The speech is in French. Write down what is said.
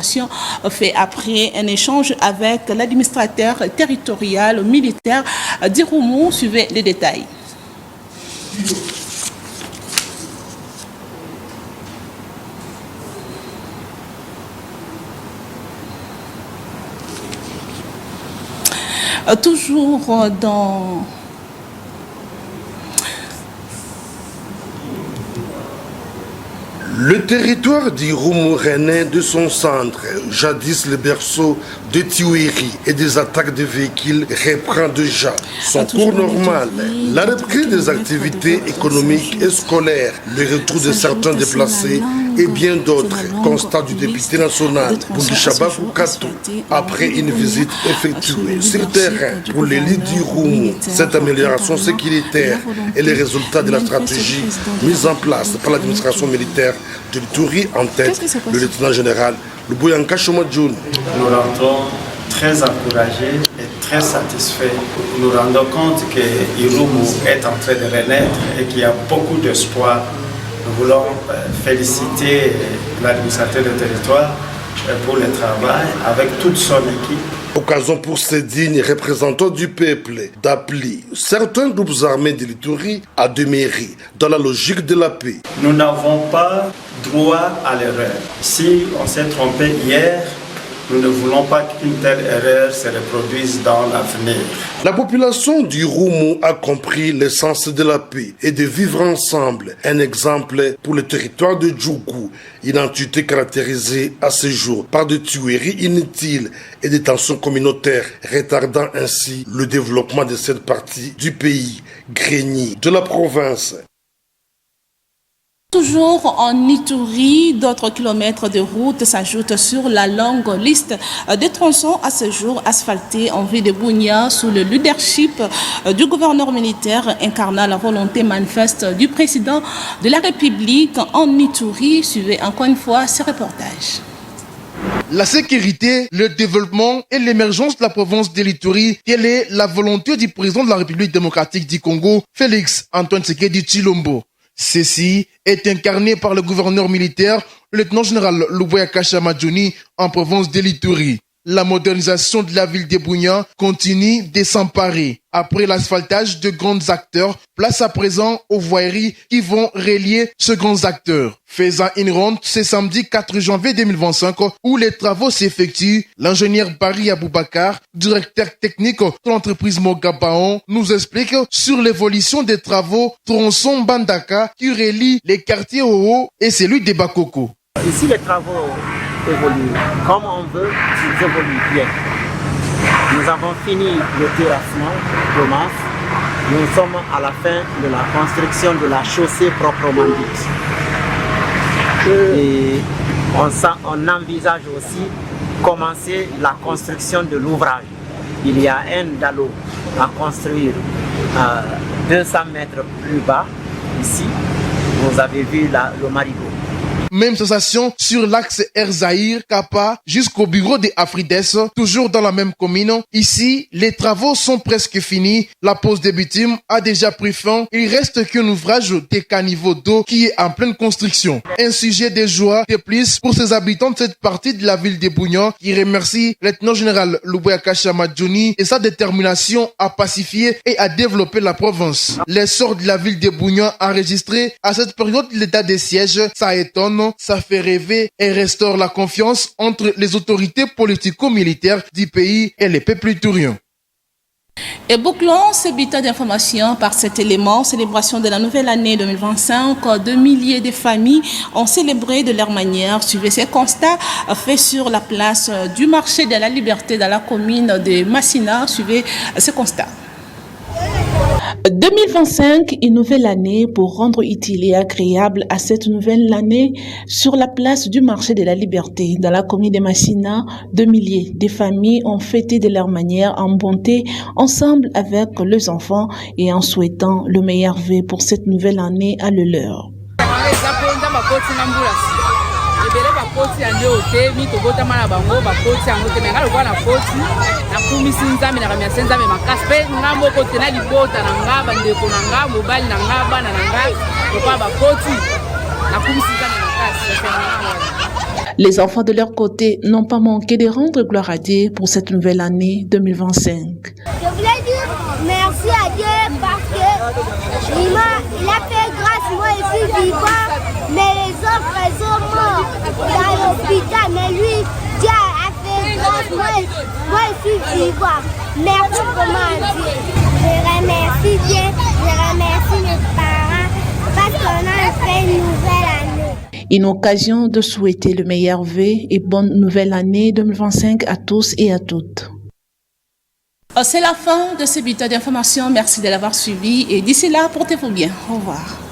information fait après un échange avec l'administrateur territorial militaire d'Irumu. Suivez les détails. Toujours dans le territoire d'Irumu renaît de son centre, jadis le berceau de Tiwiri et des attaques de véhicules reprend déjà son cours normal. La reprise des activités économiques et scolaires, le retour de certains déplacés et bien d'autres, constat du député national Bougishaba Katou après une visite effectuée sur terrain pour l'élite d'Irumu. Cette amélioration sécuritaire est le résultat de la stratégie mise en place par l'administration militaire de l'Ituri en tête, le lieutenant général Luboyanka Shomadjoun. Nous rentrons très encouragés et très satisfaits. Nous rendons compte que Irumu est en train de renaître et qu'il y a beaucoup d'espoir. Nous voulons féliciter l'administrateur du territoire pour le travail avec toute son équipe. Occasion pour ces dignes représentants du peuple d'appeler certains groupes armés de l'Ituri à demeurer dans la logique de la paix. Nous n'avons pas droit à l'erreur. Si on s'est trompé hier, nous ne voulons pas qu'une telle erreur se reproduise dans l'avenir. La population d'Irumu a compris l'essence de la paix et de vivre ensemble. Un exemple pour le territoire de Djougou, une entité caractérisée à ce jour par des tueries inutiles et des tensions communautaires, retardant ainsi le développement de cette partie du pays, grenier de la province. Toujours en Ituri, d'autres kilomètres de route s'ajoutent sur la longue liste des tronçons à ce jour asphaltés en ville de Bunia sous le leadership du gouverneur militaire incarnant la volonté manifeste du président de la République en Ituri. Suivez encore une fois ce reportage. La sécurité, le développement et l'émergence de la province de l'Ituri, telle est la volonté du président de la République démocratique du Congo, Félix Antoine Tshisekedi Tshilombo. Ceci est incarné par le gouverneur militaire, le lieutenant-général Luboyanka Shomadjoun en province de l'Ituri. La modernisation de la ville de Bunia continue de s'emparer. Après l'asphaltage de grands acteurs, place à présent aux voiries qui vont relier ces grands acteurs. Faisant une ronde ce samedi 4 janvier 2025 où les travaux s'effectuent, l'ingénieur Barry Aboubakar, directeur technique de l'entreprise Mogabaon, nous explique sur l'évolution des travaux tronçon Bandaka qui relie les quartiers Oho et celui de Bakoko. Ici, les travaux évoluent comme on veut, ils évoluent bien. Nous avons fini le terrassement de masse. Nous sommes à la fin de la construction de la chaussée proprement dite. Et on envisage aussi commencer la construction de l'ouvrage. Il y a un dallo à construire à 200 mètres plus bas. Ici, vous avez vu le marigot. Même sensation sur l'axe Erzaïr-Kapa jusqu'au bureau de Afrides, toujours dans la même commune. Ici, les travaux sont presque finis. La pose des bitumes a déjà pris fin. Il reste qu'un ouvrage des caniveaux d'eau qui est en pleine construction. Un sujet de joie de plus pour ces habitants de cette partie de la ville de Bunia qui remercie le lieutenant-général Luboyanka Shomadjoun et sa détermination à pacifier et à développer la province. L'essor de la ville de Bunia enregistré à cette période de l'état de siège, ça étonne. Ça fait rêver et restaure la confiance entre les autorités politico-militaires du pays et les peuples ituriens. Et bouclons ce bulletin d'information par cet élément. Célébration de la nouvelle année 2025. De milliers de familles ont célébré de leur manière. Suivez ces constats faits sur la place du marché de la Liberté dans la commune de Massina. Suivez ces constats. 2025, une nouvelle année pour rendre utile et agréable à cette nouvelle année sur la place du marché de la Liberté. Dans la commune de Massina, 2 milliers de familles ont fêté de leur manière en bonté, ensemble avec leurs enfants et en souhaitant le meilleur vœu pour cette nouvelle année à le leur. ebele bakoti ya nde otemi tobotama na bango bakoti yango te menga lokwa na koti nakumisi nzambe na kamiase nzambe makasi mpe nga moko te na libota na nga bandeko na nga mobali na nga bana na nga lokwa bakoti nakumisi nzambe makasi. Les enfants de leur côté n'ont pas manqué de rendre gloire à Dieu pour cette nouvelle année 2025. Je voulais dire merci à Dieu parce qu'il a fait grâce, moi je suis vivant, mais les autres ils sont morts dans l'hôpital, mais lui, Dieu a fait grâce, moi je suis vivant. Merci vraiment à Dieu. Je remercie Dieu, je remercie mes parents parce qu'on a fait une nouvelle année. Une occasion de souhaiter le meilleur vœu et bonne nouvelle année 2025 à tous et à toutes. C'est la fin de ce bulletin d'information. Merci de l'avoir suivi et d'ici là, portez-vous bien. Au revoir.